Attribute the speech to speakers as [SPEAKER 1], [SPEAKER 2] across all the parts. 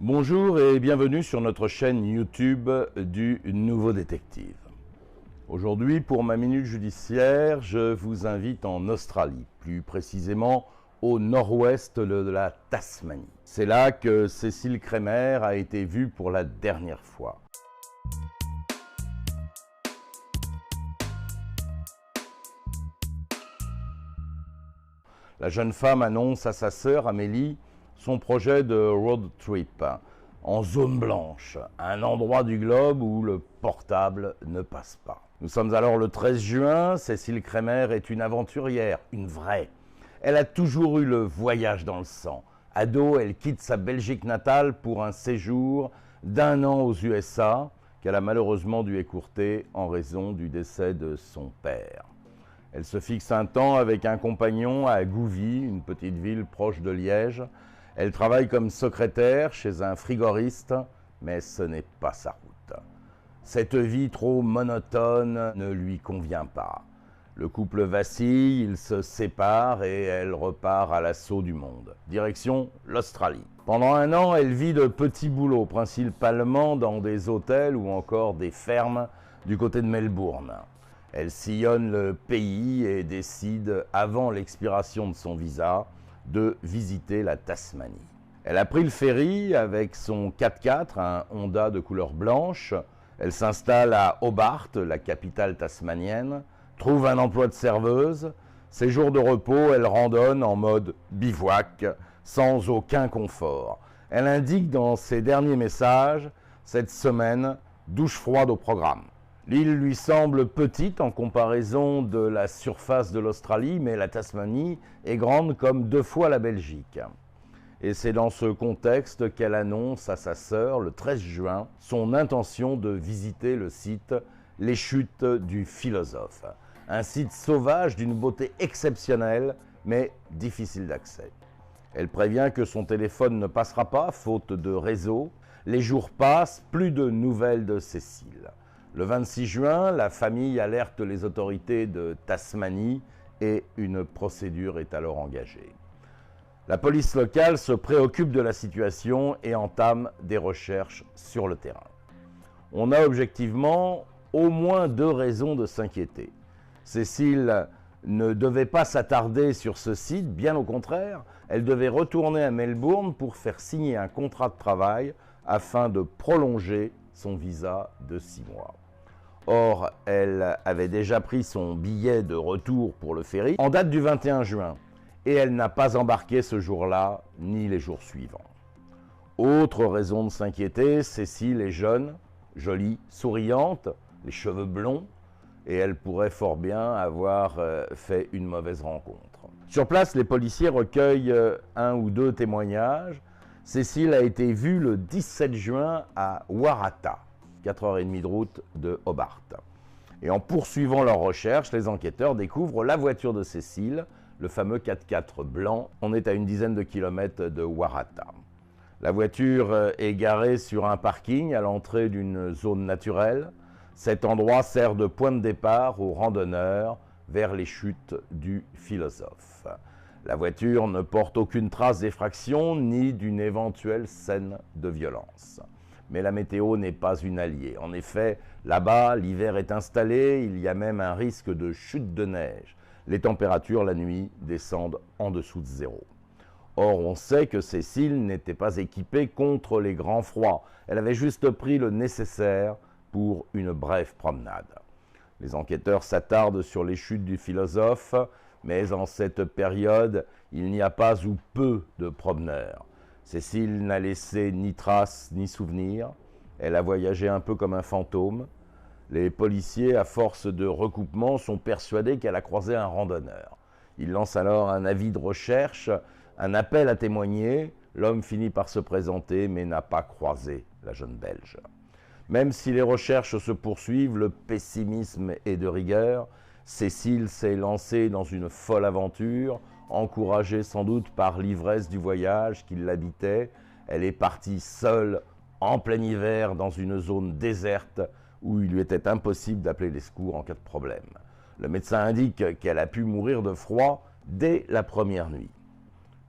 [SPEAKER 1] Bonjour et bienvenue sur notre chaîne YouTube du Nouveau Détective. Aujourd'hui, pour ma minute judiciaire, je vous invite en Australie, plus précisément au nord-ouest de la Tasmanie. C'est là que Cécile Kremer a été vue pour la dernière fois. La jeune femme annonce à sa sœur Amélie son projet de road trip en zone blanche, un endroit du globe où le portable ne passe pas. Nous sommes alors le 13 juin, Cécile Kremer est une aventurière, une vraie. Elle a toujours eu le voyage dans le sang. Ado, elle quitte sa Belgique natale pour un séjour d'1 an aux USA, qu'elle a malheureusement dû écourter en raison du décès de son père. Elle se fixe un temps avec un compagnon à Gouvy, une petite ville proche de Liège. Elle travaille comme secrétaire chez un frigoriste, mais ce n'est pas sa route. Cette vie trop monotone ne lui convient pas. Le couple vacille, ils se séparent et elle repart à l'assaut du monde. Direction l'Australie. Pendant 1 an, elle vit de petits boulots, principalement dans des hôtels ou encore des fermes du côté de Melbourne. Elle sillonne le pays et décide, avant l'expiration de son visa, de visiter la Tasmanie. Elle a pris le ferry avec son 4x4, un Honda de couleur blanche. Elle s'installe à Hobart, la capitale tasmanienne, trouve un emploi de serveuse. Ses jours de repos, elle randonne en mode bivouac, sans aucun confort. Elle indique dans ses derniers messages, cette semaine, douche froide au programme. L'île lui semble petite en comparaison de la surface de l'Australie, mais la Tasmanie est grande comme 2 fois la Belgique. Et c'est dans ce contexte qu'elle annonce à sa sœur, le 13 juin, son intention de visiter le site Les Chutes du Philosophe. Un site sauvage d'une beauté exceptionnelle, mais difficile d'accès. Elle prévient que son téléphone ne passera pas, faute de réseau. Les jours passent, plus de nouvelles de Cécile. Le 26 juin, la famille alerte les autorités de Tasmanie et une procédure est alors engagée. La police locale se préoccupe de la situation et entame des recherches sur le terrain. On a objectivement au moins 2 raisons de s'inquiéter. Cécile ne devait pas s'attarder sur ce site, bien au contraire, elle devait retourner à Melbourne pour faire signer un contrat de travail afin de prolonger son visa de 6 mois. Or, elle avait déjà pris son billet de retour pour le ferry en date du 21 juin et elle n'a pas embarqué ce jour-là ni les jours suivants. Autre raison de s'inquiéter, Cécile est jeune, jolie, souriante, les cheveux blonds et elle pourrait fort bien avoir fait une mauvaise rencontre. Sur place, les policiers recueillent 1 ou 2 témoignages. Cécile a été vue le 17 juin à Waratah, 4h30 de route de Hobart. Et en poursuivant leurs recherches, les enquêteurs découvrent la voiture de Cécile, le fameux 4x4 blanc. On est à une dizaine de kilomètres de Waratah. La voiture est garée sur un parking à l'entrée d'une zone naturelle. Cet endroit sert de point de départ aux randonneurs vers les chutes du Philosophe. La voiture ne porte aucune trace d'effraction ni d'une éventuelle scène de violence. Mais la météo n'est pas une alliée. En effet, là-bas, l'hiver est installé, il y a même un risque de chute de neige. Les températures la nuit descendent en dessous de 0. Or, on sait que Cécile n'était pas équipée contre les grands froids. Elle avait juste pris le nécessaire pour une brève promenade. Les enquêteurs s'attardent sur les chutes du Philosophe, mais en cette période, il n'y a pas ou peu de promeneurs. Cécile n'a laissé ni trace ni souvenir. Elle a voyagé un peu comme un fantôme. Les policiers, à force de recoupement, sont persuadés qu'elle a croisé un randonneur. Ils lancent alors un avis de recherche, un appel à témoigner. L'homme finit par se présenter, mais n'a pas croisé la jeune Belge. Même si les recherches se poursuivent, le pessimisme est de rigueur. Cécile s'est lancée dans une folle aventure, encouragée sans doute par l'ivresse du voyage qui l'habitait. Elle est partie seule, en plein hiver, dans une zone déserte où il lui était impossible d'appeler les secours en cas de problème. Le médecin indique qu'elle a pu mourir de froid dès la première nuit.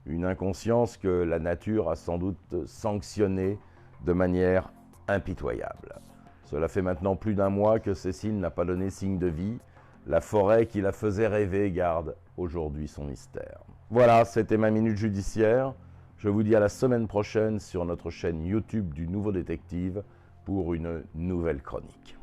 [SPEAKER 1] Une inconscience que la nature a sans doute sanctionnée de manière impitoyable. Cela fait maintenant plus d'1 mois que Cécile n'a pas donné signe de vie. La forêt qui la faisait rêver garde aujourd'hui son mystère. Voilà, c'était ma minute judiciaire. Je vous dis à la semaine prochaine sur notre chaîne YouTube du Nouveau Détective pour une nouvelle chronique.